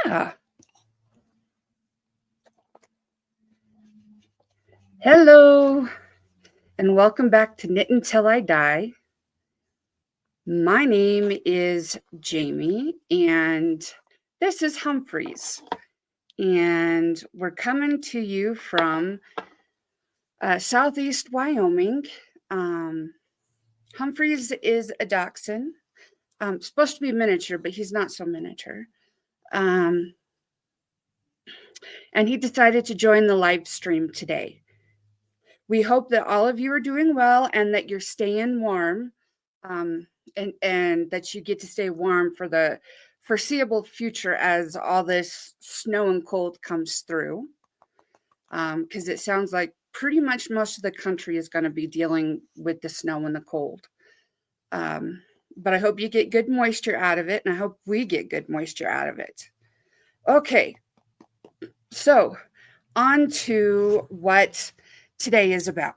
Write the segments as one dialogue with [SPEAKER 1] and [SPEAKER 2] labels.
[SPEAKER 1] Yeah. Hello, and welcome back to Knit Until I Die. My name is Jamie, and this is Humphreys. And we're coming to you from Southeast Wyoming. Humphreys is a dachshund. Supposed to be miniature, but he's not so miniature. And he decided to join the live stream today. We hope that all of you are doing well and that you're staying warm, and that you get to stay warm for the foreseeable future as all this snow and cold comes through. Because it sounds like pretty much most of the country is going to be dealing with the snow and the cold. But I hope you get good moisture out of it, and I hope we get good moisture out of it. Okay, so on to what today is about.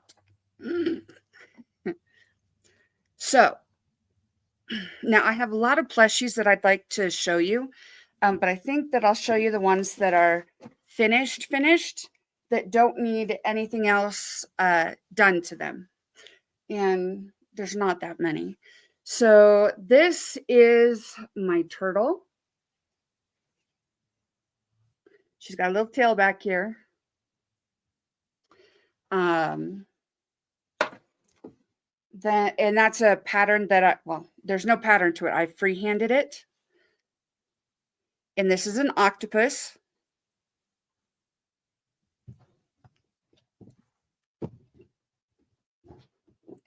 [SPEAKER 1] So now I have a lot of plushies that I'd like to show you, but I think that I'll show you the ones that are finished, that don't need anything else done to them. And there's not that many. So this is my turtle. She's got a little tail back here. And that's a pattern that there's no pattern to it. I freehanded it. And this is an octopus.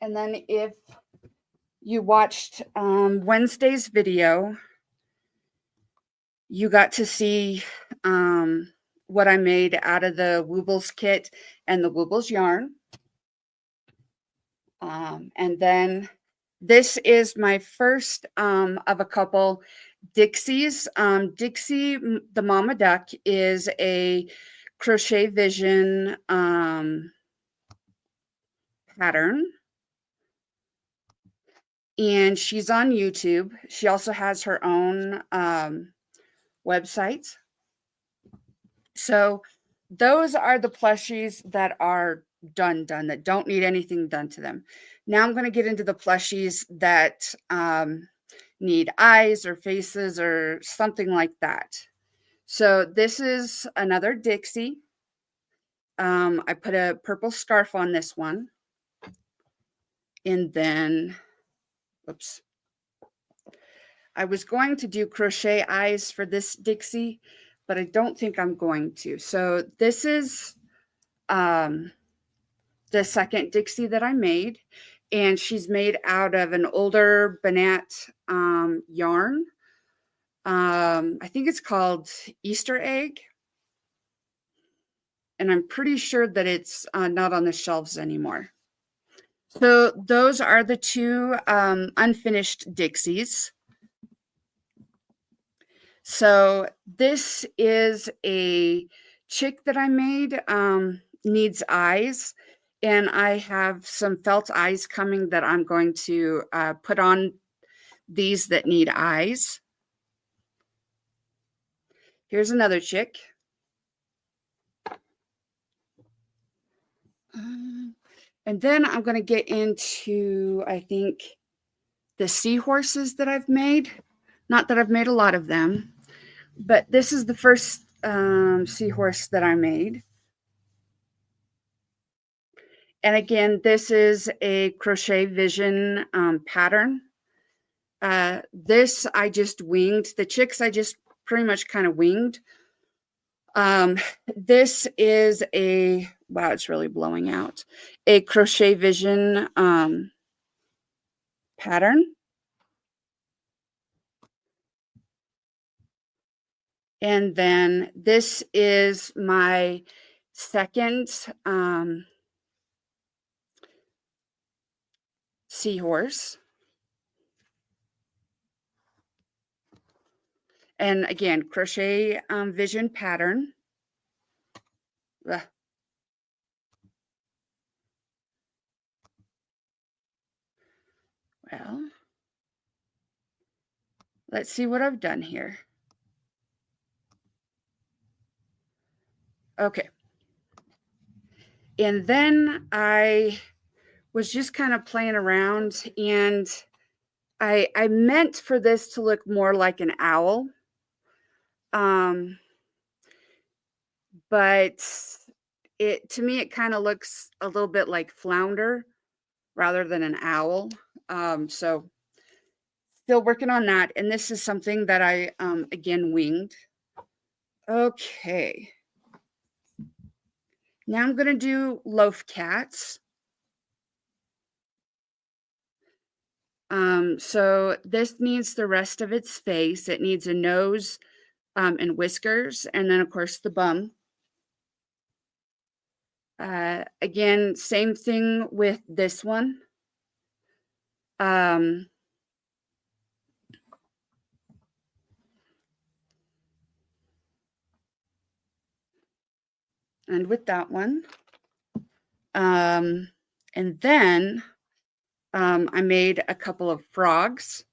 [SPEAKER 1] And then if you watched Wednesday's video, you got to see what I made out of the Woobles kit and the Woobles yarn. And then this is my first of a couple Dixies. Dixie, the Mama Duck, is a Crochet Vision pattern. And she's on YouTube. She also has her own website. So those are the plushies that are done, that don't need anything done to them. Now I'm going to get into the plushies that need eyes or faces or something like that. So this is another Dixie. I put a purple scarf on this one. And then, oops. I was going to do crochet eyes for this Dixie, but I don't think I'm going to. So this is the second Dixie that I made, and she's made out of an older Banat yarn. I think it's called Easter egg, and I'm pretty sure that it's not on the shelves anymore. So those are the two unfinished Dixies. So this is a chick that I made, needs eyes, and I have some felt eyes coming that I'm going to put on these that need eyes. Here's another chick. And then I'm going to get into, I think, the seahorses that I've made. Not that I've made a lot of them, but this is the first seahorse that I made. And again, this is a Crochet Vision pattern. This I just winged. The chicks I just pretty much kind of winged. This is a, wow, it's really blowing out. A Crochet Vision pattern. And then this is my second seahorse. And again, Crochet Vision pattern. Ugh. Well, let's see what I've done here. Okay. And then I was just kind of playing around, and I meant for this to look more like an owl. Um, but it to me it kind of looks a little bit like flounder rather than an owl. So still working on that, and this is something that I again winged. Okay. Now I'm gonna do loaf cats. So this needs the rest of its face. It needs a nose and whiskers, and then of course the bum. Again, same thing with this one. Um, and with that one. Um, and then I made a couple of frogs.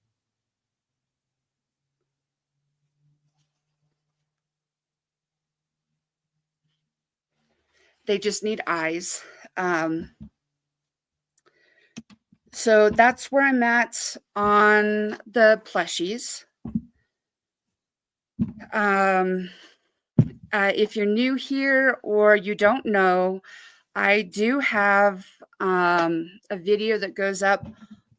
[SPEAKER 1] They just need eyes. So that's where I'm at on the plushies. If you're new here or you don't know, I do have a video that goes up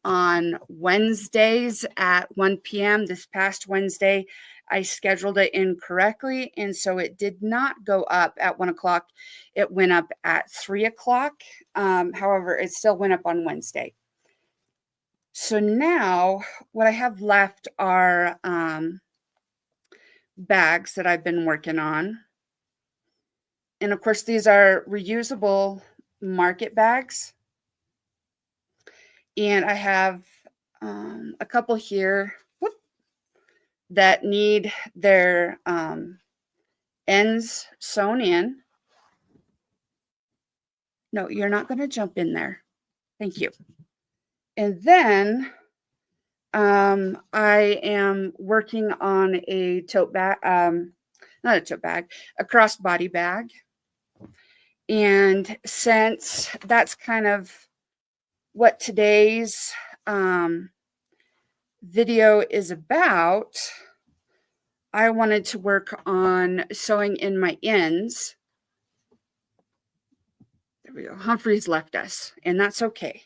[SPEAKER 1] on Wednesdays at 1 p.m. This past Wednesday, I scheduled it incorrectly, and so it did not go up at 1 o'clock. It went up at 3 o'clock. However, it still went up on Wednesday. So now what I have left are bags that I've been working on. And of course, these are reusable market bags. And I have a couple here that need their ends sewn in. No, you're not going to jump in there. Thank you. And then I am working on a tote bag, not a tote bag, a crossbody bag. And since that's kind of what today's video is about, I wanted to work on sewing in my ends. There we go. Humphrey's left us, and that's okay.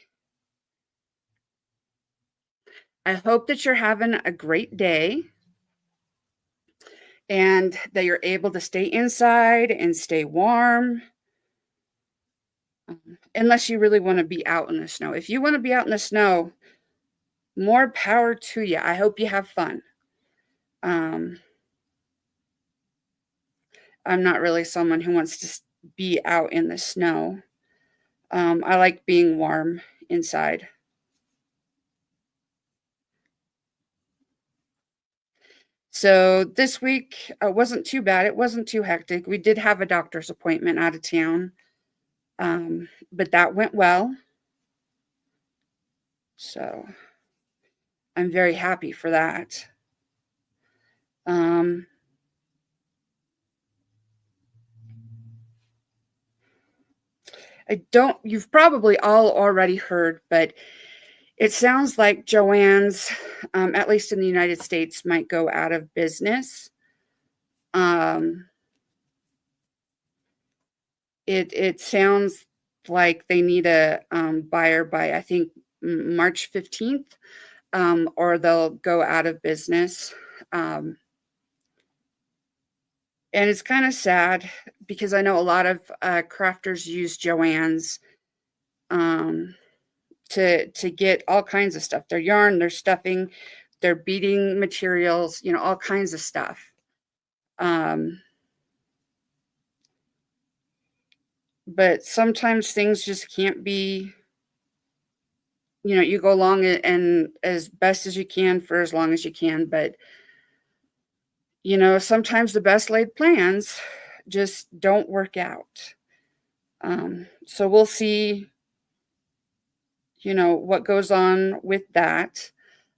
[SPEAKER 1] I hope that you're having a great day and that you're able to stay inside and stay warm. Unless you really want to be out in the snow. If you want to be out in the snow, more power to you. I hope you have fun. I'm not really someone who wants to be out in the snow. I like being warm inside. So this week wasn't too bad. It wasn't too hectic. We did have a doctor's appointment out of town, but that went well. So I'm very happy for that. You've probably all already heard, but it sounds like Joann's, at least in the United States, might go out of business. It sounds like they need a buyer by, I think, March 15th, or they'll go out of business. And it's kind of sad because I know a lot of crafters use Joann's to get all kinds of stuff. Their yarn, their stuffing, their beading materials, all kinds of stuff. But sometimes things just can't be, you go along and as best as you can for as long as you can. But, sometimes the best laid plans just don't work out. So we'll see, what goes on with that.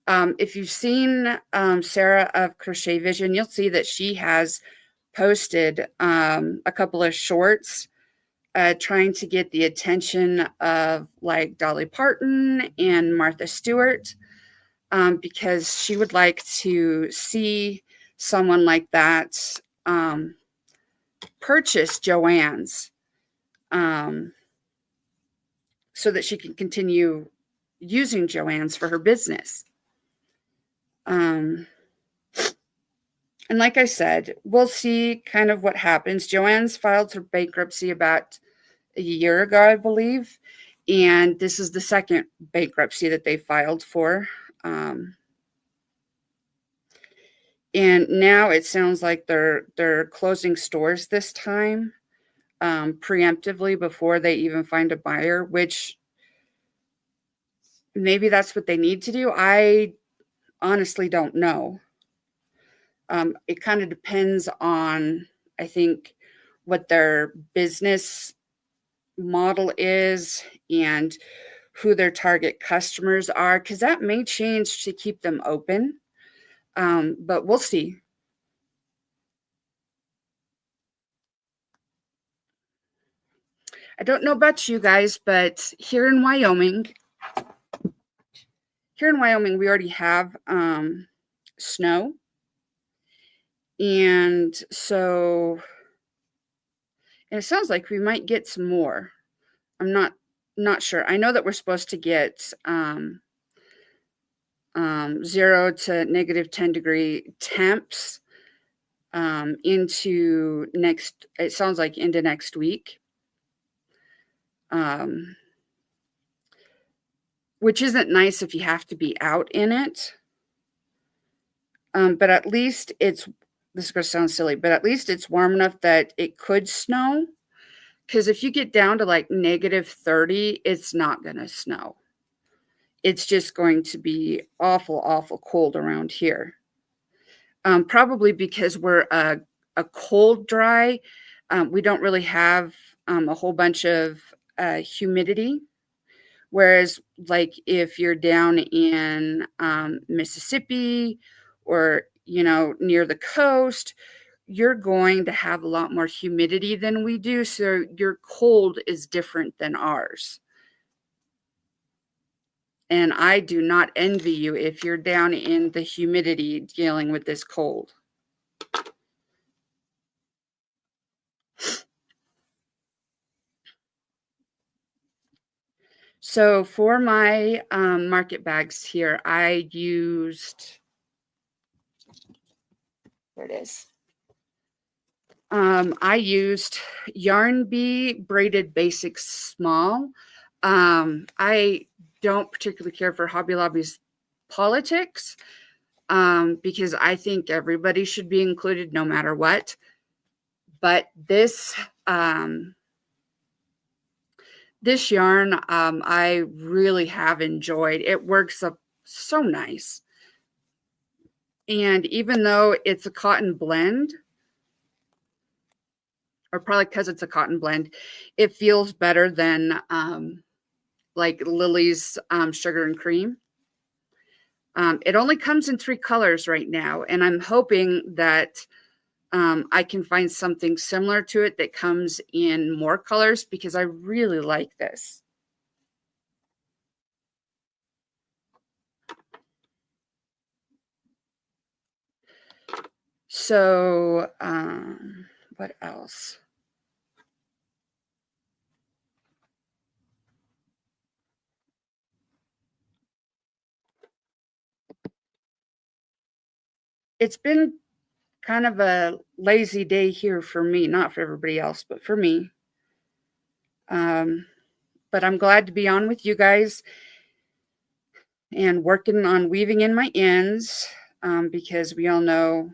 [SPEAKER 1] If you've seen Sarah of Crochet Vision, you'll see that she has posted a couple of shorts trying to get the attention of like Dolly Parton and Martha Stewart, because she would like to see someone like that purchase Joann's, so that she can continue using Joann's for her business. And like I said, we'll see kind of what happens. Joann's filed for bankruptcy about a year ago, I believe. And this is the second bankruptcy that they filed for. And now it sounds like they're closing stores this time, preemptively before they even find a buyer, which maybe that's what they need to do. I honestly don't know. It kind of depends on, I think, what their business model is and who their target customers are, because that may change to keep them open. But we'll see. I don't know about you guys, but here in Wyoming, we already have snow. And so, and it sounds like we might get some more. I'm not sure. I know that we're supposed to get 0 to negative 10 degree temps into it sounds like into next week. Which isn't nice if you have to be out in it. But at least this is going to sound silly, but at least it's warm enough that it could snow. Because if you get down to like negative 30, it's not going to snow. It's just going to be awful, awful cold around here. Probably because we're a cold dry. We don't really have a whole bunch of humidity. Whereas, like, if you're down in Mississippi or, near the coast, you're going to have a lot more humidity than we do. So your cold is different than ours. And I do not envy you if you're down in the humidity dealing with this cold. So for my market bags here, I used, there it is. I used Yarn Bee Braided Basics Small. I don't particularly care for Hobby Lobby's politics, because I think everybody should be included no matter what. But this yarn, I really have enjoyed. It works up so nice. And even though it's a cotton blend, or probably because it's a cotton blend, it feels better than like Lily's Sugar and Cream. It only comes in 3 colors right now, and I'm hoping that I can find something similar to it that comes in more colors, because I really like this. So, what else? It's been kind of a lazy day here for me, not for everybody else, but for me. But I'm glad to be on with you guys and working on weaving in my ends, because we all know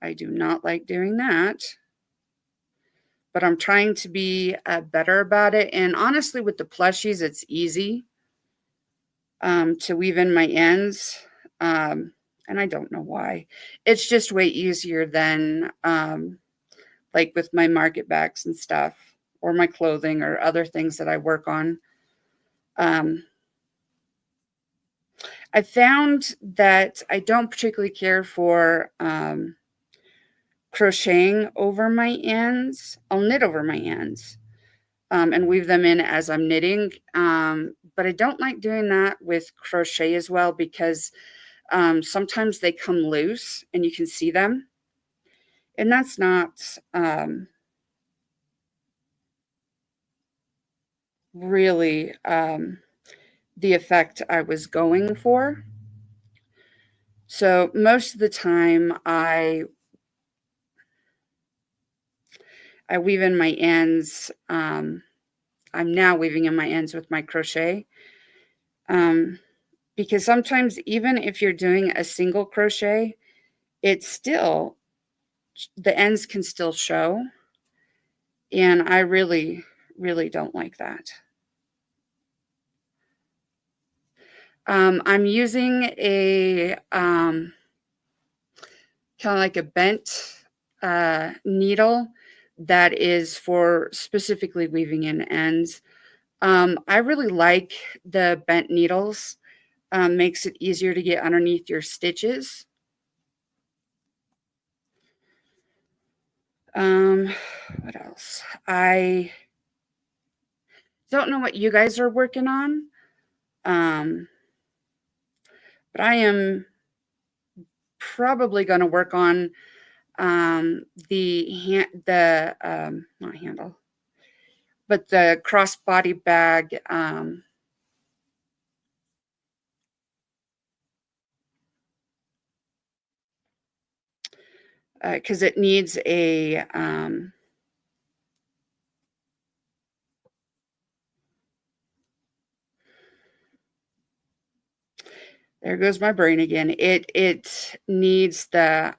[SPEAKER 1] I do not like doing that. But I'm trying to be better about it. And honestly, with the plushies, it's easy to weave in my ends. And I don't know why. It's just way easier than like with my market bags and stuff, or my clothing, or other things that I work on. I found that I don't particularly care for crocheting over my ends. I'll knit over my ends and weave them in as I'm knitting. But I don't like doing that with crochet as well because sometimes they come loose and you can see them. And that's not really the effect I was going for. So most of the time I weave in my ends. I'm now weaving in my ends with my crochet. Because sometimes even if you're doing a single crochet, it's still, the ends can still show. And I really, really don't like that. I'm using a kind of like a bent needle that is for specifically weaving in ends. I really like the bent needles. Makes it easier to get underneath your stitches. What else? I don't know what you guys are working on. But I am probably going to work on not handle, but the crossbody bag. Because it needs a there goes my brain again. It needs the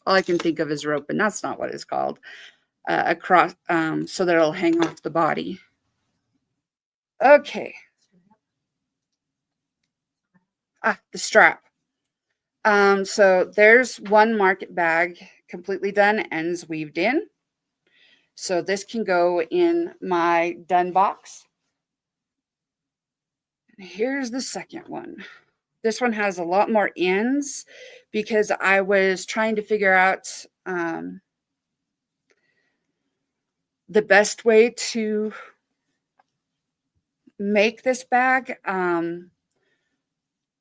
[SPEAKER 1] all I can think of is rope, and that's not what it's called. A cross so that it'll hang off the body. Okay. The strap. So there's one market bag completely done, ends weaved in. So this can go in my done box. And here's the second one. This one has a lot more ends because I was trying to figure out the best way to make this bag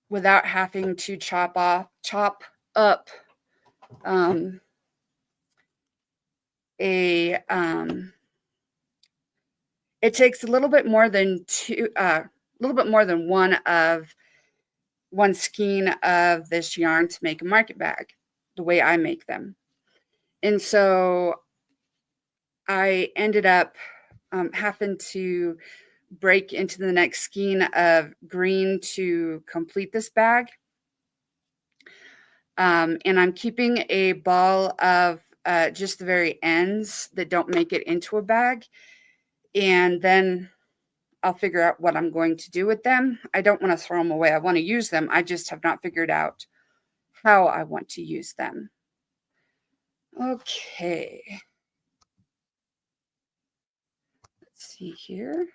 [SPEAKER 1] without having to chop up it takes a little bit more than one skein of this yarn to make a market bag the way I make them. And so I ended up having to break into the next skein of green to complete this bag. And I'm keeping a ball of just the very ends that don't make it into a bag. And then I'll figure out what I'm going to do with them. I don't want to throw them away. I want to use them. I just have not figured out how I want to use them. Okay. Let's see here.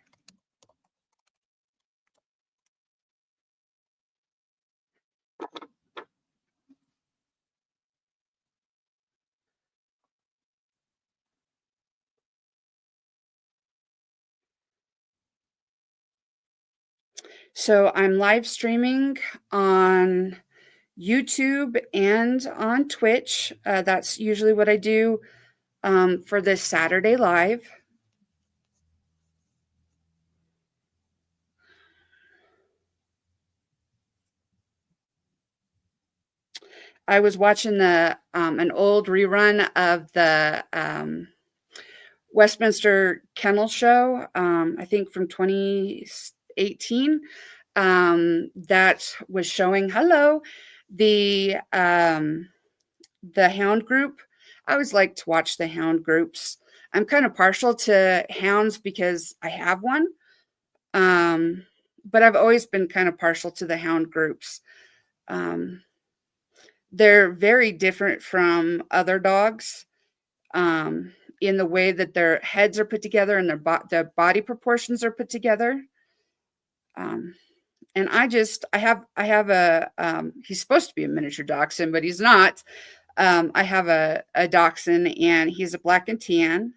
[SPEAKER 1] So I'm live streaming on YouTube and on Twitch. That's usually what I do for this Saturday live. I was watching an old rerun of the Westminster Kennel Show, I think from 2018, that was showing the hound group. I always like to watch the hound groups. I'm kind of partial to hounds because I have one, but I've always been kind of partial to the hound groups. They're very different from other dogs in the way that their heads are put together and their body proportions are put together. And I have a he's supposed to be a miniature dachshund, but he's not. I have a dachshund, and he's a black and tan,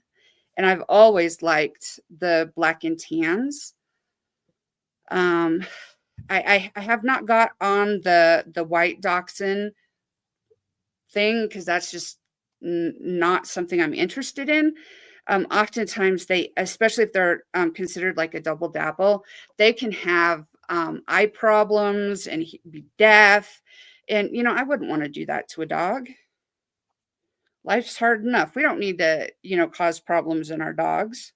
[SPEAKER 1] and I've always liked the black and tans. Um, I have not got on the white dachshund thing because that's just not something I'm interested in. Oftentimes they, especially if they're considered like a double dabble, they can have eye problems and be deaf. And, I wouldn't want to do that to a dog. Life's hard enough. We don't need to, cause problems in our dogs.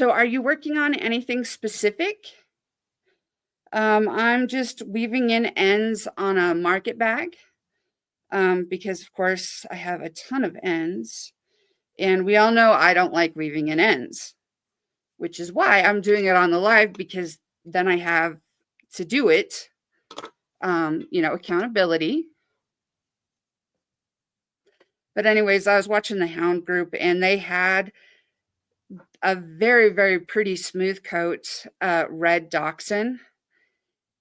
[SPEAKER 1] So are you working on anything specific? I'm just weaving in ends on a market bag because, of course, I have a ton of ends. And we all know I don't like weaving in ends, which is why I'm doing it on the live, because then I have to do it, accountability. But anyways, I was watching the Hound group, and they had a very, very pretty smooth coat, red dachshund.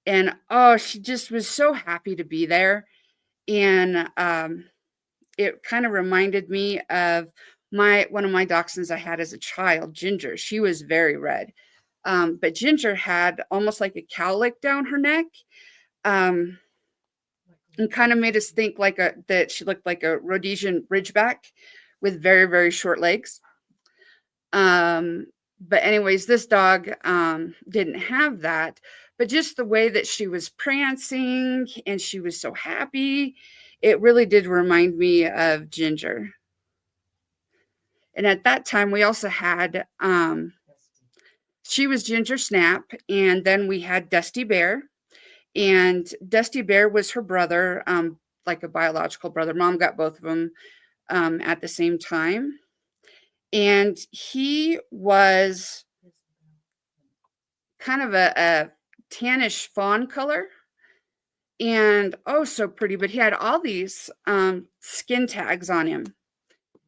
[SPEAKER 1] And, oh, she just was so happy to be there. And it kind of reminded me of one of my dachshunds I had as a child, Ginger. She was very red. But Ginger had almost like a cowlick down her neck. And kind of made us think that she looked like a Rhodesian Ridgeback with very, very short legs. But anyways, this dog didn't have that, but just the way that she was prancing and she was so happy, it really did remind me of Ginger. And at that time, we also had, she was Ginger Snap, and then we had Dusty Bear. And Dusty Bear was her brother, like a biological brother. Mom got both of them at the same time. And he was kind of a tannish fawn color. And oh, so pretty. But he had all these skin tags on him.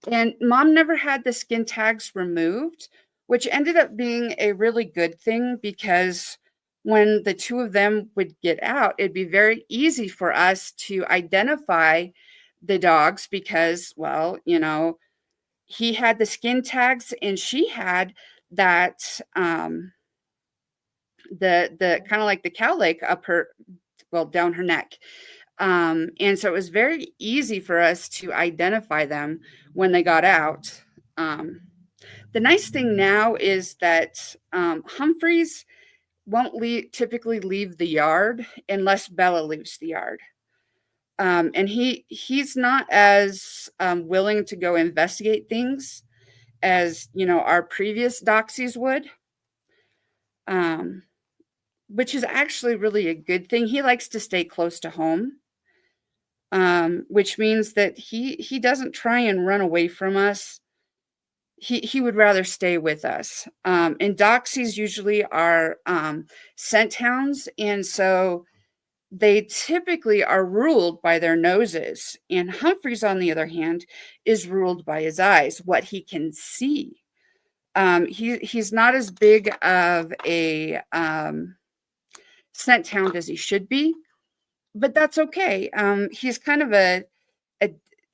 [SPEAKER 1] And Mom never had the skin tags removed, which ended up being a really good thing, because when the two of them would get out, it'd be very easy for us to identify the dogs because, well, he had the skin tags and she had that, the kind of like the cowlick up her, well, down her neck. And so it was very easy for us to identify them when they got out. The nice thing now is that Humphreys won't typically leave the yard unless Bella leaves the yard. And he's not as willing to go investigate things as, our previous doxies would, which is actually really a good thing. He likes to stay close to home, which means that he doesn't try and run away from us. He would rather stay with us. And doxies usually are scent hounds, and so they typically are ruled by their noses. And Humphreys, on the other hand, is ruled by his eyes, what he can see. He's not as big of a scent hound as he should be, but that's okay. He's kind of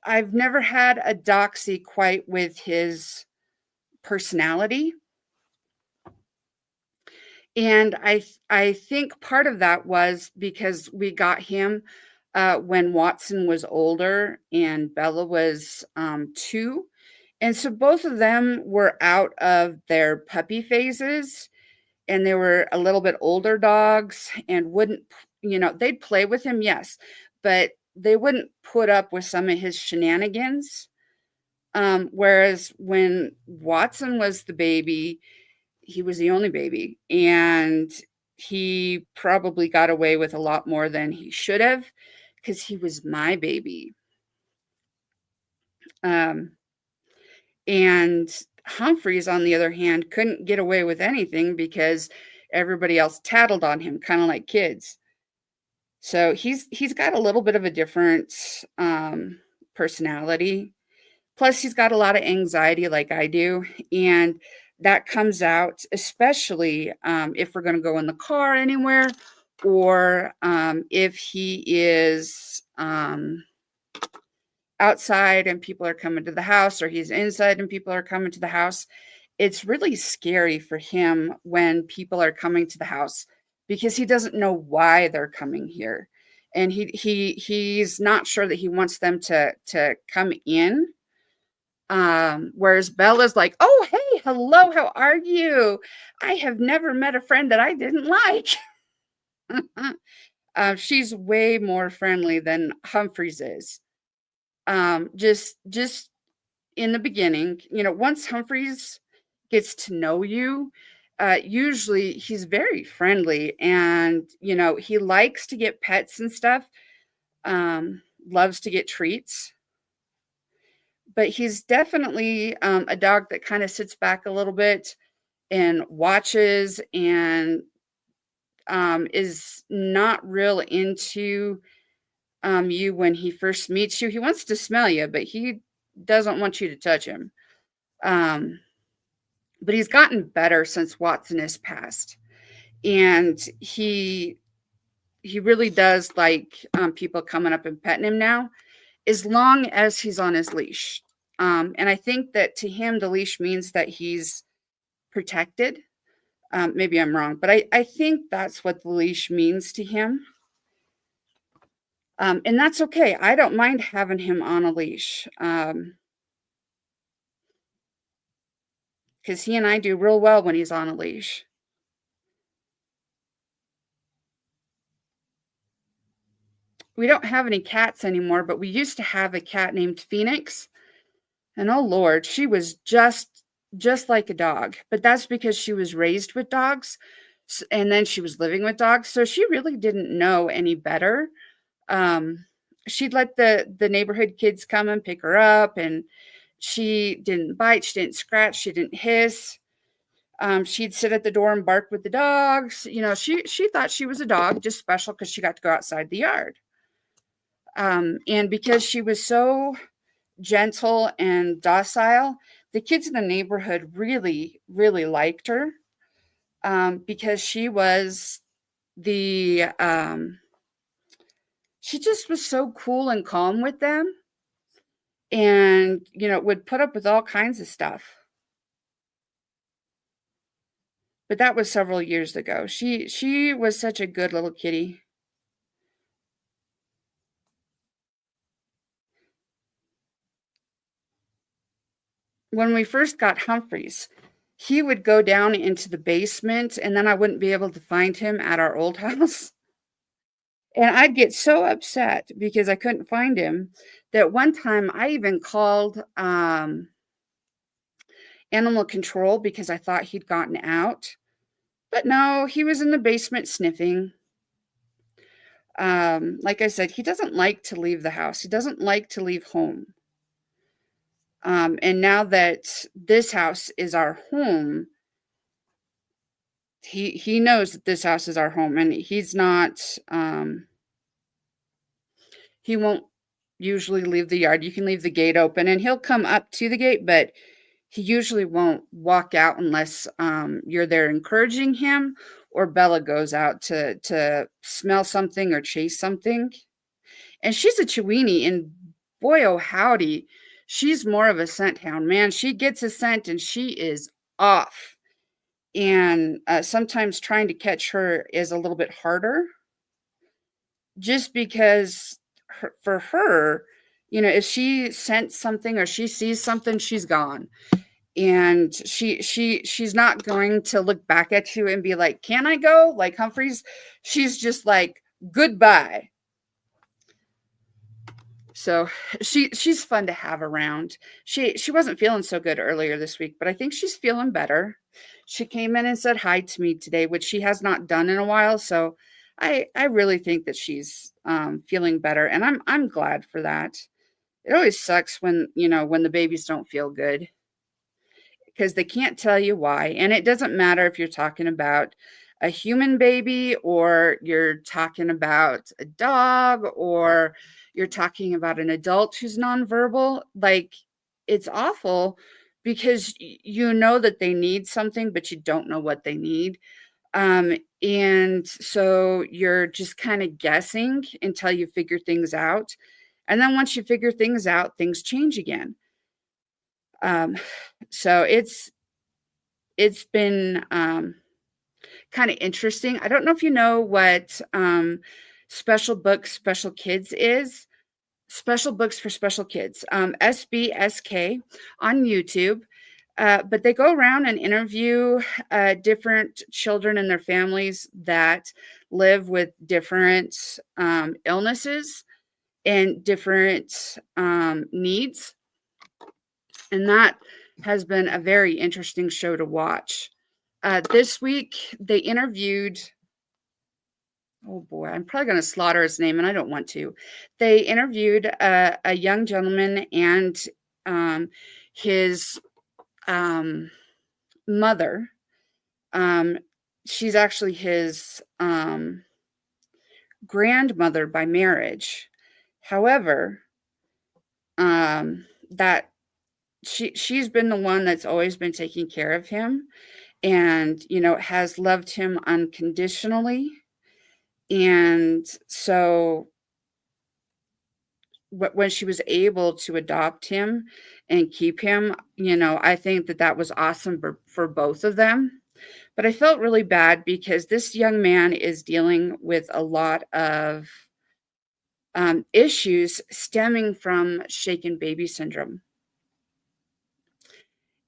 [SPEAKER 1] I've never had a doxie quite with his personality. And I think part of that was because we got him when Watson was older and Bella was 2. And so both of them were out of their puppy phases, and they were a little bit older dogs and wouldn't, they'd play with him, yes, but they wouldn't put up with some of his shenanigans. Whereas when Watson was the baby, he was the only baby, and he probably got away with a lot more than he should have because he was my baby. And Humphreys, on the other hand, couldn't get away with anything because everybody else tattled on him, kind of like kids. So he's got a little bit of a different personality. Plus, he's got a lot of anxiety like I do. And that comes out, especially if we're going to go in the car anywhere, or if he is outside and people are coming to the house, or he's inside and people are coming to the house. It's really scary for him when people are coming to the house because he doesn't know why they're coming here. And he's not sure that he wants them to come in. Whereas Bella's like, "Oh, hey, hello, how are you? I have never met a friend that I didn't like." She's way more friendly than Humphreys is. Just in the beginning, once Humphreys gets to know you, usually he's very friendly, and he likes to get pets and stuff. Loves to get treats, but he's definitely a dog that kind of sits back a little bit and watches, and is not real into you when he first meets you. He wants to smell you, but he doesn't want you to touch him. Um, but he's gotten better since Watson has passed, and he really does like people coming up and petting him now, as long as he's on his leash. And I think that to him, the leash means that he's protected. Maybe I'm wrong, but I think that's what the leash means to him. And that's okay. I don't mind having him on a leash, because he and I do real well when he's on a leash. We don't have any cats anymore, but we used to have a cat named Phoenix. And oh Lord, she was just like a dog. But that's because she was raised with dogs, and then she was living with dogs, so she really didn't know any better. She'd let the neighborhood kids come and pick her up, and she didn't bite, she didn't scratch, she didn't hiss. She'd sit at the door and bark with the dogs. She thought she was a dog, just special because she got to go outside the yard. And because she was so gentle and docile, the kids in the neighborhood really, really liked her, because she just was so cool and calm with them, and would put up with all kinds of stuff. But that was several years ago. She was such a good little kitty. When we first got Humphreys, he would go down into the basement, and then I wouldn't be able to find him at our old house. And I'd get so upset because I couldn't find him, that one time I even called animal control because I thought he'd gotten out. But no, he was in the basement sniffing. Like I said, he doesn't like to leave the house. He doesn't like to leave home. And now that this house is our home, he knows that this house is our home, and he's not he won't usually leave the yard. You can leave the gate open and he'll come up to the gate, but he usually won't walk out unless you're there encouraging him, or Bella goes out to smell something or chase something. And she's a Chiweenie, and boy, oh howdy, she's more of a scent hound. Man, she gets a scent and she is off. And sometimes trying to catch her is a little bit harder, just because for her, if she scents something or she sees something, she's gone. And she's not going to look back at you and be like, "Can I go?" Like Humphreys. She's just like, "Goodbye." So she's fun to have around. She wasn't feeling so good earlier this week, but I think she's feeling better. She came in and said hi to me today, which she has not done in a while. So I really think that she's feeling better, and I'm glad for that. It always sucks when when the babies don't feel good, because they can't tell you why. And it doesn't matter if you're talking about a human baby, or you're talking about a dog, or you're talking about an adult who's nonverbal. Like, it's awful because you know that they need something, but you don't know what they need. And so you're just kind of guessing until you figure things out. And then once you figure things out, things change again. So it's been kind of interesting. I don't know if you know what Special Books, Special Kids is. Special Books for Special Kids, SBSK on YouTube. But they go around and interview different children and their families that live with different illnesses and different needs. And that has been a very interesting show to watch. This week, they interviewed, oh boy, I'm probably going to slaughter his name, and I don't want to. They interviewed a young gentleman and his mother. She's actually his grandmother by marriage. However, that she's been the one that's always been taking care of him, and has loved him unconditionally. And so when she was able to adopt him and keep him, I think that was awesome for both of them. But I felt really bad because this young man is dealing with a lot of issues stemming from shaken baby syndrome.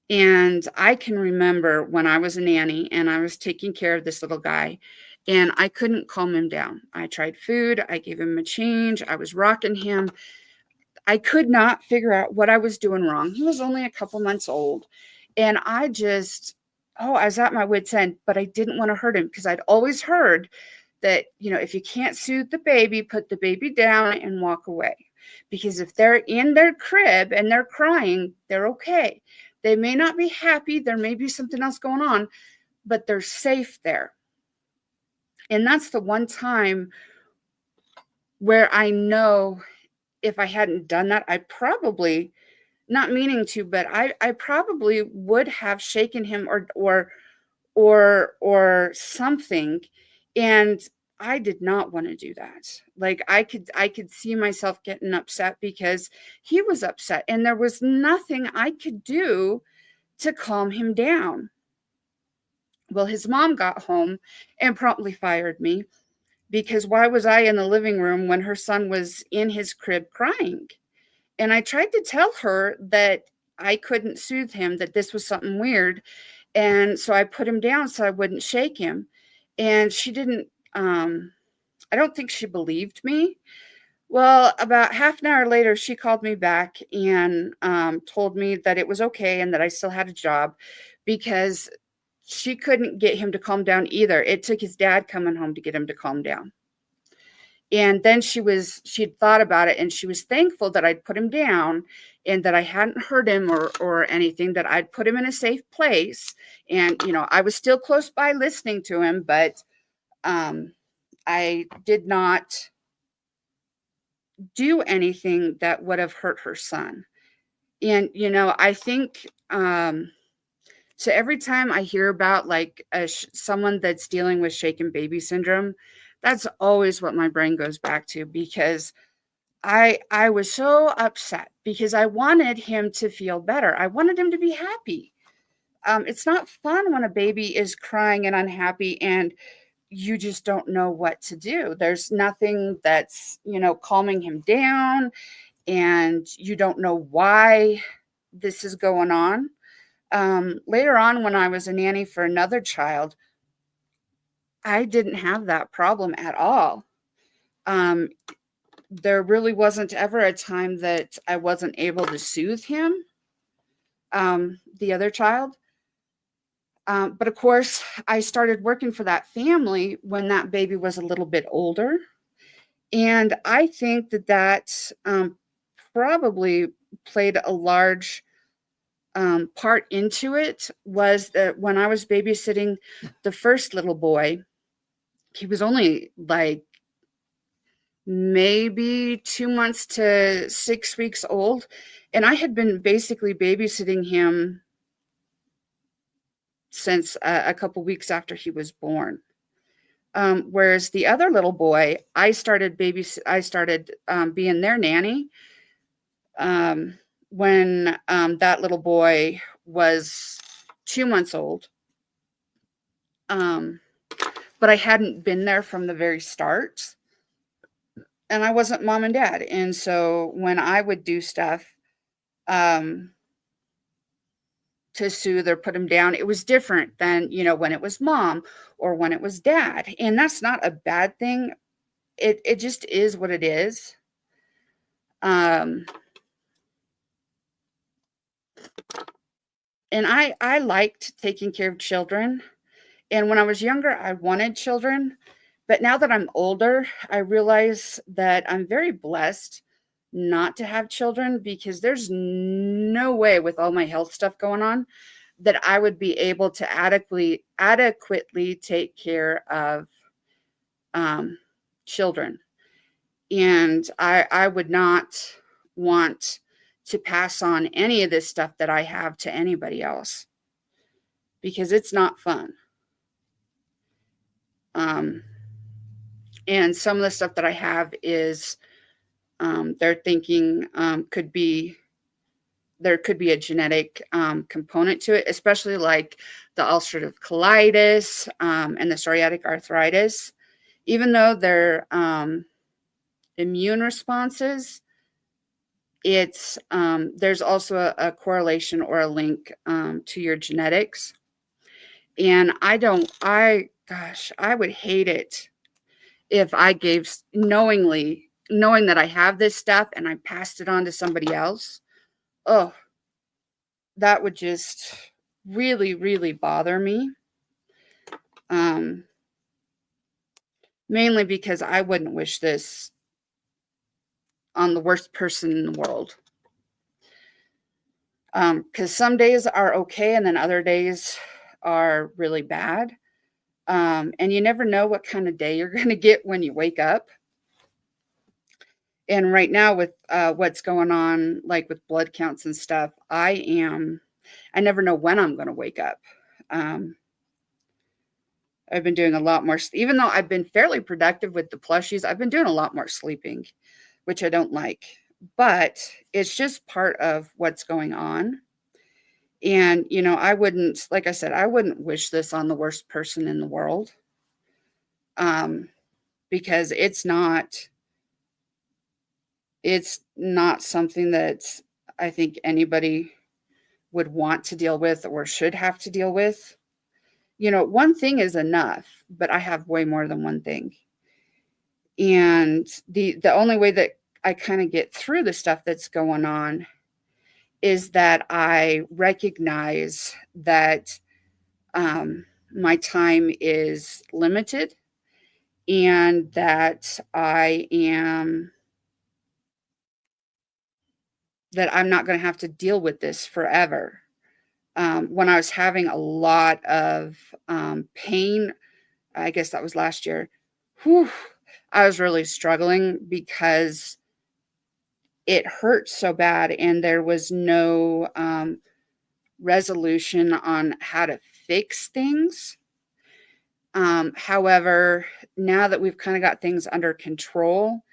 [SPEAKER 1] And I can remember when I was a nanny and I was taking care of this little guy, and I couldn't calm him down. I tried food. I gave him a change. I was rocking him. I could not figure out what I was doing wrong. He was only a couple months old. And I was at my wit's end, but I didn't want to hurt him because I'd always heard that, if you can't soothe the baby, put the baby down and walk away. Because if they're in their crib and they're crying, they're okay. They may not be happy. There may be something else going on, but they're safe there. And that's the one time where I know if I hadn't done that, I probably, not meaning to, but I probably would have shaken him or something. And I did not want to do that. Like I could see myself getting upset because he was upset and there was nothing I could do to calm him down. Well, his mom got home and promptly fired me because why was I in the living room when her son was in his crib crying? And I tried to tell her that I couldn't soothe him, that this was something weird. And so I put him down so I wouldn't shake him. And she didn't, I don't think she believed me. Well, about half an hour later, she called me back and told me that it was okay and that I still had a job because she couldn't get him to calm down either. It took his dad coming home to get him to calm down. And then she'd thought about it and she was thankful that I'd put him down and that I hadn't hurt him or anything, that I'd put him in a safe place. And, I was still close by listening to him, but I did not do anything that would have hurt her son. And, I think, so every time I hear about like someone that's dealing with shaken baby syndrome, that's always what my brain goes back to, because I was so upset because I wanted him to feel better. I wanted him to be happy. It's not fun when a baby is crying and unhappy and you just don't know what to do. There's nothing that's, calming him down, and you don't know why this is going on. Later on, when I was a nanny for another child, I didn't have that problem at all. There really wasn't ever a time that I wasn't able to soothe him, the other child. But of course, I started working for that family when that baby was a little bit older. And I think that probably played a large part into it, was that when I was babysitting the first little boy, he was only like maybe 2 months to 6 weeks old. And I had been basically babysitting him since a couple weeks after he was born. Whereas the other little boy, I started being their nanny um, when that little boy was 2 months old. Um, but I hadn't been there from the very start, and I wasn't mom and dad. And so when I would do stuff um, to soothe or put him down, it was different than, when it was mom or when it was dad. And that's not a bad thing. It just is what it is. Um, and I liked taking care of children. And when I was younger, I wanted children. But now that I'm older, I realize that I'm very blessed not to have children, because there's no way, with all my health stuff going on, that I would be able to adequately take care of um, children. And I would not want to pass on any of this stuff that I have to anybody else, because it's not fun. And some of the stuff that I have is they're thinking there could be a genetic component to it, especially like the ulcerative colitis and the psoriatic arthritis. Even though they're immune responses, it's there's also a correlation or a link to your genetics. And I would hate it if I gave, knowing that I have this stuff and I passed it on to somebody else. Oh, that would just really, really bother me. Mainly because I wouldn't wish this on the worst person in the world. Because some days are okay, and then other days are really bad. And you never know what kind of day you're going to get when you wake up. And right now, with what's going on, like with blood counts and stuff, I never know when I'm going to wake up. I've been doing a lot more, even though I've been fairly productive with the plushies, I've been doing a lot more sleeping, which I don't like. But it's just part of what's going on. And, I wouldn't, like I said, I wouldn't wish this on the worst person in the world. Because it's not something that I think anybody would want to deal with or should have to deal with. One thing is enough, but I have way more than one thing. And the only way that I kind of get through the stuff that's going on is that I recognize that my time is limited, and that I'm not going to have to deal with this forever. When I was having a lot of pain, I guess that was last year, I was really struggling because it hurt so bad, and there was no resolution on how to fix things. However, now that we've kind of got things under control,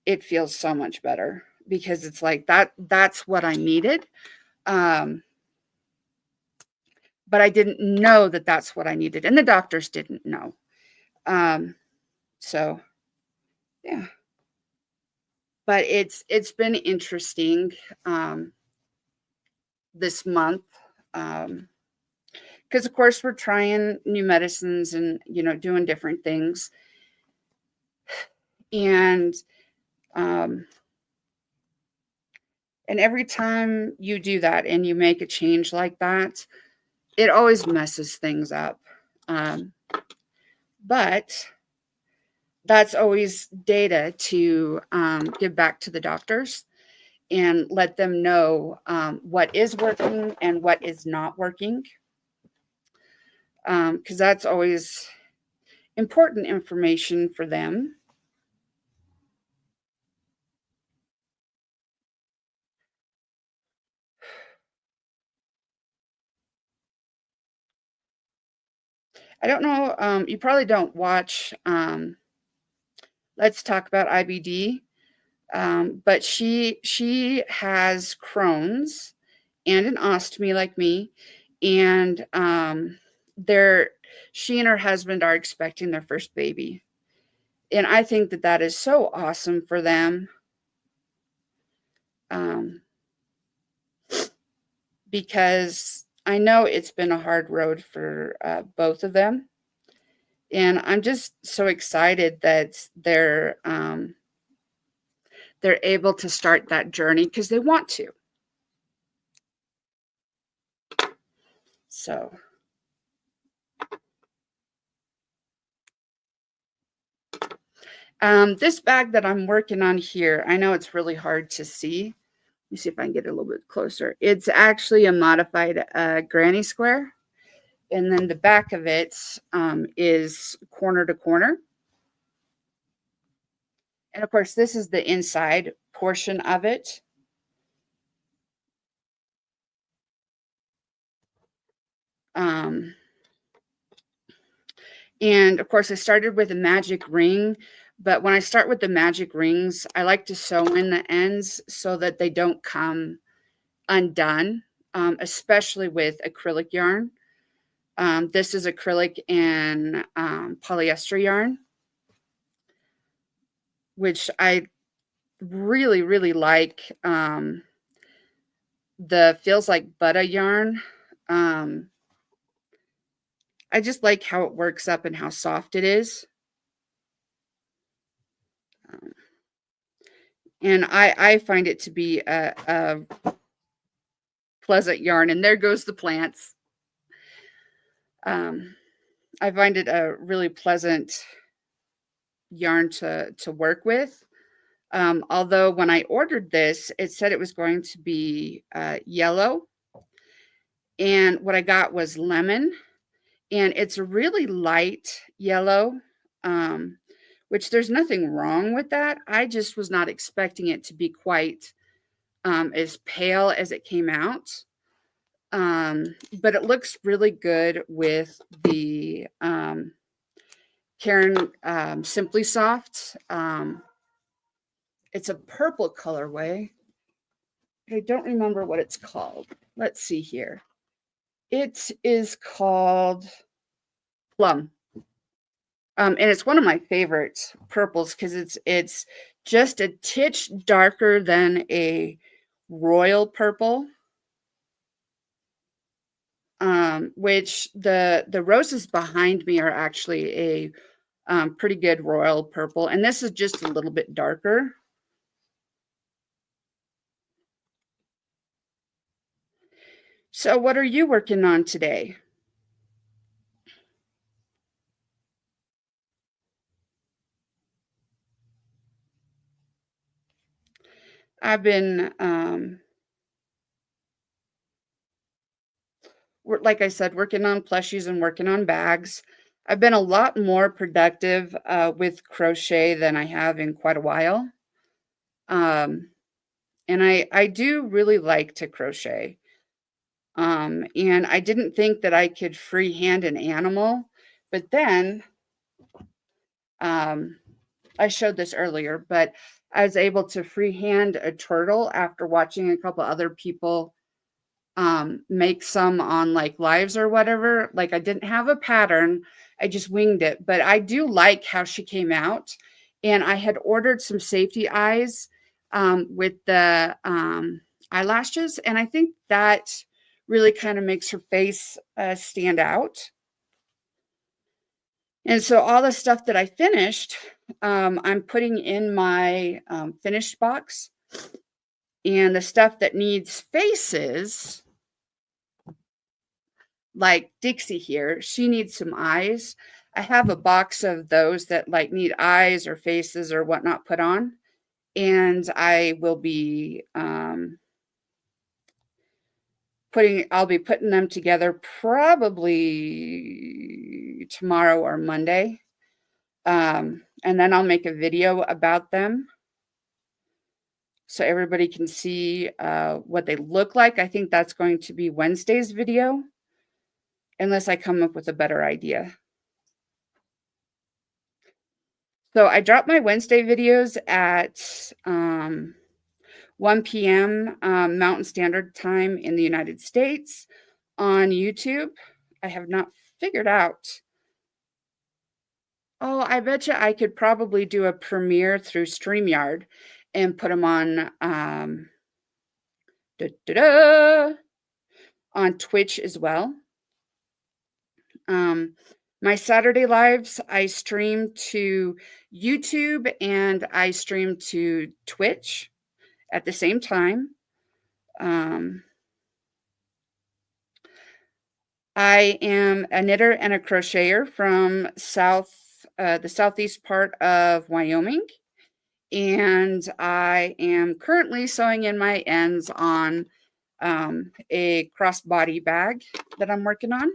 [SPEAKER 1] it feels so much better, because it's like that's what I needed. But I didn't know that that's what I needed, and the doctors didn't know. So yeah, but it's been interesting this month, because of course we're trying new medicines and doing different things. And um, and every time you do that and you make a change like that, it always messes things up. But that's always data to give back to the doctors and let them know what is working and what is not working. Because that's always important information for them. I don't know, you probably don't watch, Let's Talk About IBD, but she has Crohn's and an ostomy like me, and, they're she and her husband are expecting their first baby, and I think that that is so awesome for them, um, because I know it's been a hard road for, both of them, and I'm just so excited that they're able to start that journey because they want to. So, this bag that I'm working on here, I know it's really hard to see. Let me see if I can get it a little bit closer. It's actually a modified granny square. And then the back of it is corner to corner. And of course, this is the inside portion of it. And of course, I started with a magic ring. But when I start with the magic rings, I like to sew in the ends so that they don't come undone, especially with acrylic yarn. This is acrylic and polyester yarn, which I really, really like. The Feels Like Butter yarn. I just like how it works up and how soft it is. And I find it to be a pleasant yarn. And there goes the plants. I find it a really pleasant yarn to work with. Although when I ordered this, it said it was going to be yellow. And what I got was lemon. And it's a really light yellow, which there's nothing wrong with that. I just was not expecting it to be quite as pale as it came out. But it looks really good with the Karen Simply Soft. It's a purple colorway. I don't remember what it's called. Let's see here. It is called Plum. And it's one of my favorite purples because it's just a titch darker than a royal purple. Which the roses behind me are actually a pretty good royal purple, and this is just a little bit darker. So what are you working on today? I've been, like I said, working on plushies and working on bags. I've been a lot more productive with crochet than I have in quite a while. And I do really like to crochet. And I didn't think that I could freehand an animal, but then I showed this earlier, but I was able to freehand a turtle after watching a couple other people make some on like lives or whatever. Like I didn't have a pattern, I just winged it, but I do like how she came out. And I had ordered some safety eyes with the eyelashes, and I think that really kind of makes her face stand out. And so all the stuff that I finished, I'm putting in my finished box. And the stuff that needs faces, like Dixie here, she needs some eyes. I have a box of those that like need eyes or faces or whatnot put on. And I will be I'll be putting them together probably tomorrow or Monday. And then I'll make a video about them so everybody can see what they look like. I think that's going to be Wednesday's video, unless I come up with a better idea. So I drop my Wednesday videos at 1 p.m. Mountain Standard Time in the United States on YouTube. I have not figured out. Oh, I bet you I could probably do a premiere through StreamYard and put them on da, da, da, on Twitch as well. My Saturday lives, I stream to YouTube and I stream to Twitch at the same time. I am a knitter and a crocheter from the southeast part of Wyoming, and I am currently sewing in my ends on a crossbody bag that I'm working on.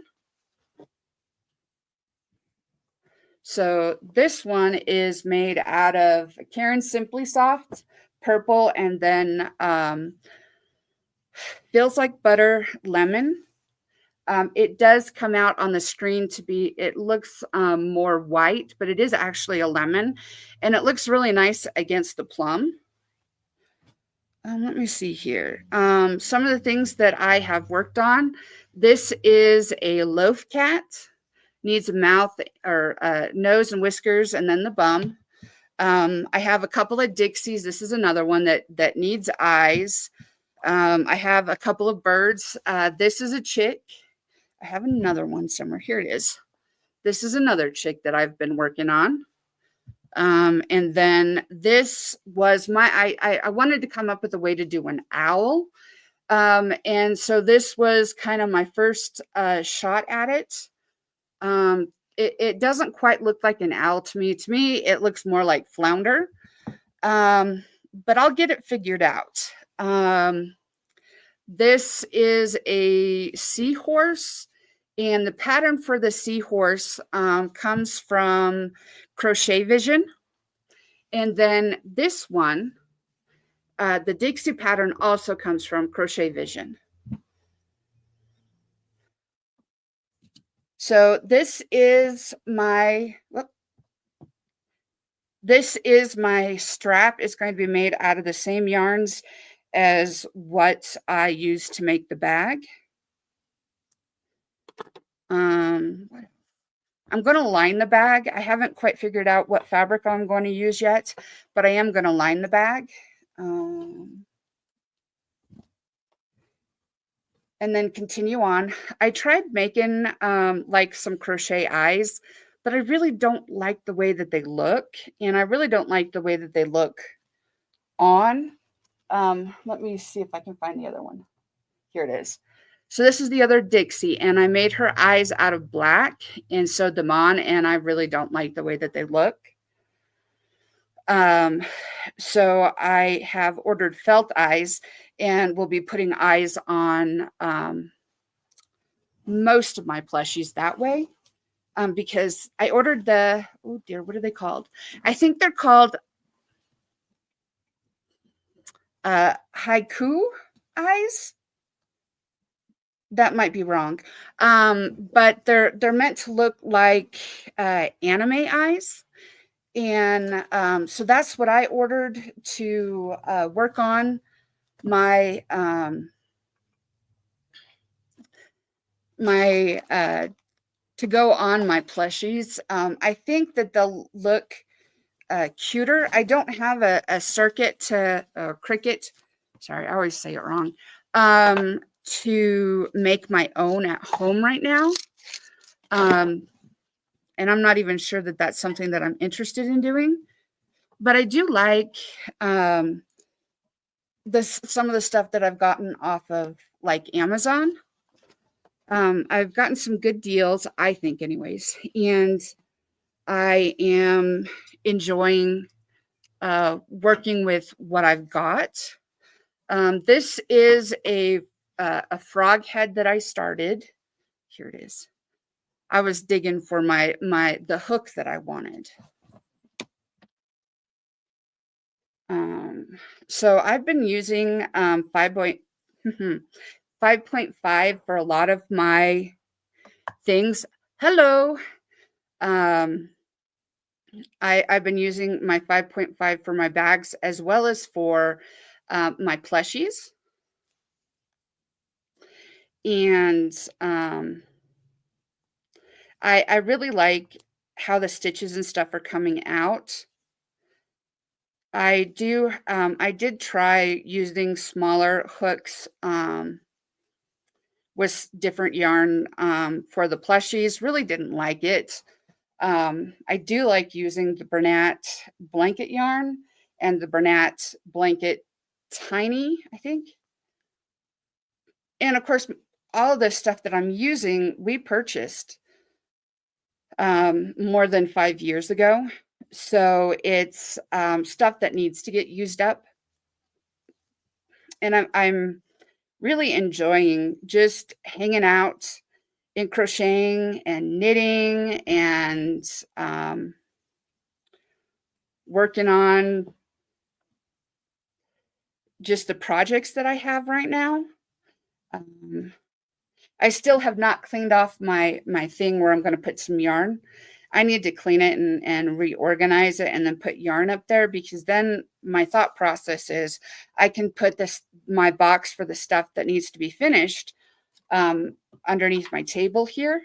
[SPEAKER 1] So this one is made out of Karen Simply Soft purple, and then Feels Like Butter lemon. It does come out on the screen to be, it looks more white, but it is actually a lemon, and it looks really nice against the plum. Let me see here. Some of the things that I have worked on. This is a loaf cat. Needs a mouth or nose and whiskers, and then the bum. I have a couple of Dixies. This is another one that needs eyes. I have a couple of birds. This is a chick. I have another one somewhere. Here it is. This is another chick that I've been working on. And then this was I wanted to come up with a way to do an owl. And so this was kind of my first shot at it. It doesn't quite look like an owl to me. To me, it looks more like flounder. But I'll get it figured out. This is a seahorse, and the pattern for the seahorse comes from Crochet Vision. And then this one, the Dixie pattern, also comes from Crochet Vision. So this is my strap. It's going to be made out of the same yarns as what I used to make the bag. I'm going to line the bag. I haven't quite figured out what fabric I'm going to use yet, but I am going to line the bag. And then continue on. I tried making like some crochet eyes, but I really don't like the way that they look, and I really don't like the way that they look on. Let me see if I can find the other one. Here it is. So this is the other Dixie, and I made her eyes out of black and sewed them on, and I really don't like the way that they look. So I have ordered felt eyes, and we'll be putting eyes on most of my plushies that way, because I ordered the, oh dear, what are they called? I think they're called haiku eyes. That might be wrong, but they're meant to look like anime eyes. And so that's what I ordered to work on my to go on my plushies. I think that they'll look cuter. I don't have a Cricut. Sorry, I always say it wrong. To make my own at home right now. And I'm not even sure that that's something that I'm interested in doing. But I do like some of the stuff that I've gotten off of like Amazon. I've gotten some good deals, I think anyways. And I am enjoying working with what I've got. This is a frog head that I started. Here it is. I was digging for the hook that I wanted. So I've been using 5.5 for a lot of my things. Hello. I've been using my 5.5 for my bags as well as for my plushies. And I really like how the stitches and stuff are coming out. I did try using smaller hooks with different yarn for the plushies. Really didn't like it. I do like using the Bernat blanket yarn and the Bernat blanket tiny, I think. And of course, all of this stuff that I'm using, we purchased more than 5 years ago. So it's stuff that needs to get used up. And I'm really enjoying just hanging out and crocheting and knitting and working on just the projects that I have right now. Um, I still have not cleaned off my thing where I'm going to put some yarn. I need to clean it and reorganize it and then put yarn up there, because then my thought process is I can put my box for the stuff that needs to be finished underneath my table here.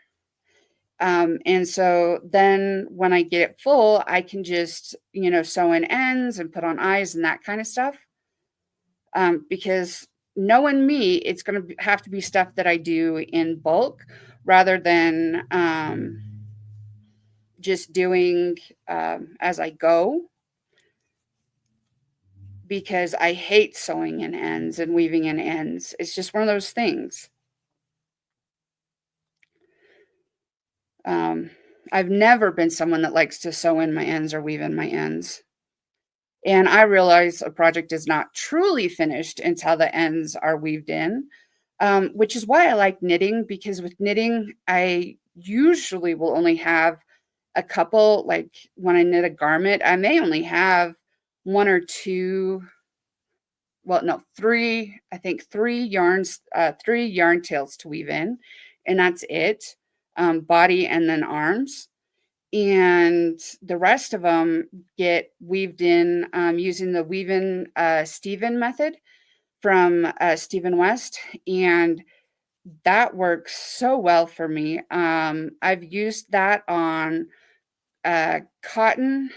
[SPEAKER 1] And so then when I get it full, I can just, sew in ends and put on eyes and that kind of stuff. Because knowing me, it's going to have to be stuff that I do in bulk rather than just doing as I go, because I hate sewing in ends and weaving in ends. It's just one of those things. Um, I've never been someone that likes to sew in my ends or weave in my ends. And I realize a project is not truly finished until the ends are weaved in, which is why I like knitting, because with knitting, I usually will only have a couple, like when I knit a garment, I may only have one or two, well, no, three, I think three yarns, 3 yarn tails to weave in, and that's it, body and then arms. And the rest of them get weaved in using the Weavin' Steven method from Stephen West, and that works so well for me. I've used that on cotton,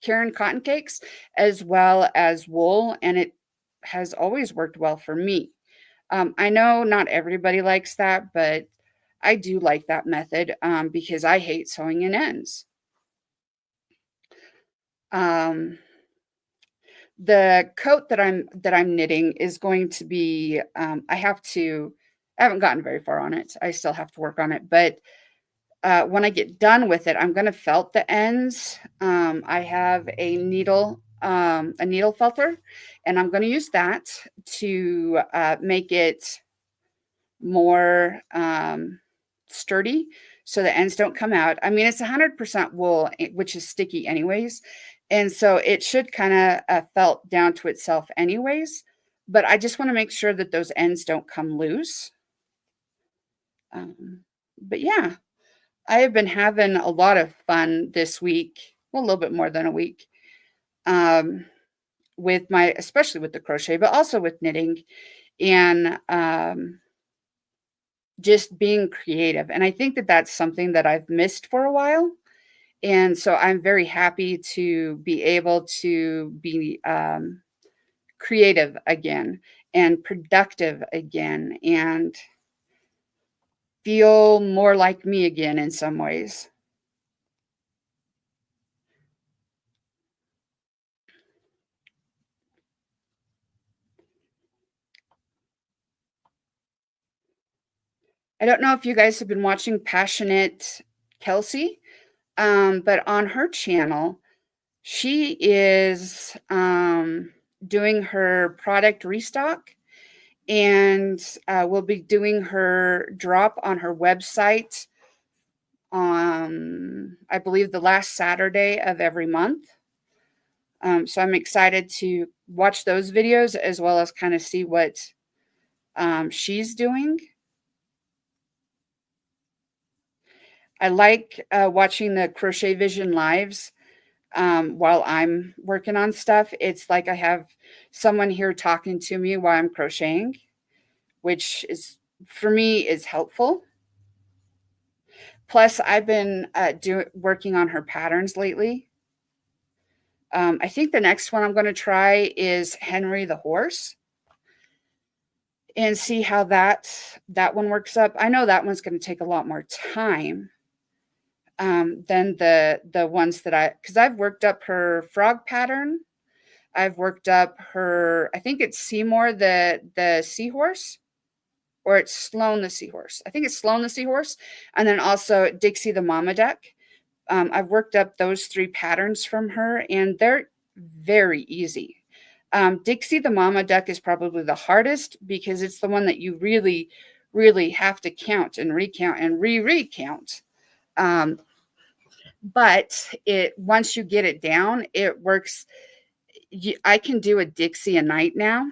[SPEAKER 1] Karen cotton cakes, as well as wool, and it has always worked well for me. I know not everybody likes that, but I do like that method because I hate sewing in ends. Um, the coat that I'm knitting is going to be, I haven't gotten very far on it. I still have to work on it, but when I get done with it, I'm going to felt the ends. I have a needle felter, and I'm going to use that to make it more sturdy so the ends don't come out. I mean, it's 100% wool, which is sticky anyways. And so it should kind of felt down to itself anyways. But I just want to make sure that those ends don't come loose. But yeah, I have been having a lot of fun this week, well, a little bit more than a week, um, especially with the crochet, but also with knitting and just being creative. And I think that that's something that I've missed for a while. And so I'm very happy to be able to be creative again and productive again and feel more like me again in some ways. I don't know if you guys have been watching Passionate Kelsey, but on her channel, she is doing her product restock, and we'll be doing her drop on her website on, I believe, the last Saturday of every month. So I'm excited to watch those videos as well as kind of see what she's doing. I like watching the Crochet Vision lives. while I'm working on stuff. It's like I have someone here talking to me while I'm crocheting, which is, for me, is helpful. Plus, I've been working on her patterns lately. I think the next one I'm going to try is Henry the horse, and see how that one works up. I know that one's going to take a lot more time than the ones that because I've worked up her frog pattern. I've worked up her, I think it's Seymour the seahorse, or it's Sloan the seahorse. I think it's Sloan the seahorse, and then also Dixie the mama duck. I've worked up those 3 patterns from her, and they're very easy. Dixie the mama duck is probably the hardest because it's the one that you really, really have to count and recount and recount. But once you get it down, it works. I can do a Dixie a night now,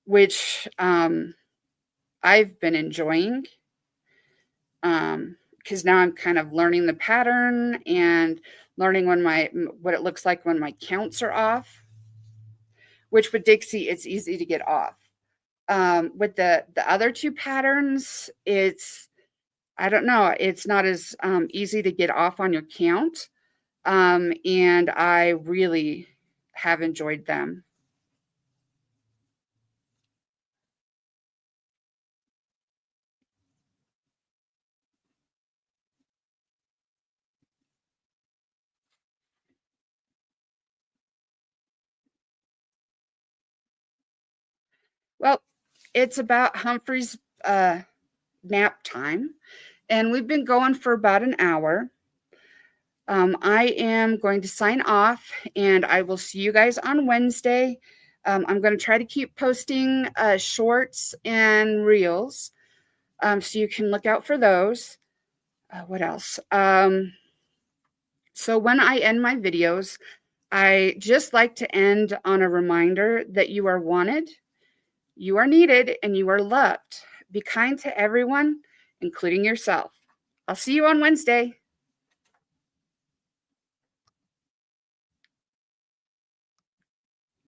[SPEAKER 1] which I've been enjoying, because now I'm kind of learning the pattern and learning what it looks like when my counts are off, which with Dixie, it's easy to get off. With the other 2 patterns, I don't know, it's not as easy to get off on your count. And I really have enjoyed them. Well, it's about Humphrey's nap time, and we've been going for about an hour. I am going to sign off, and I will see you guys on Wednesday. I'm going to try to keep posting shorts and reels, so you can look out for those. What else? So when I end my videos, I just like to end on a reminder that you are wanted, you are needed, and you are loved. Be kind to everyone, including yourself. I'll see you on Wednesday.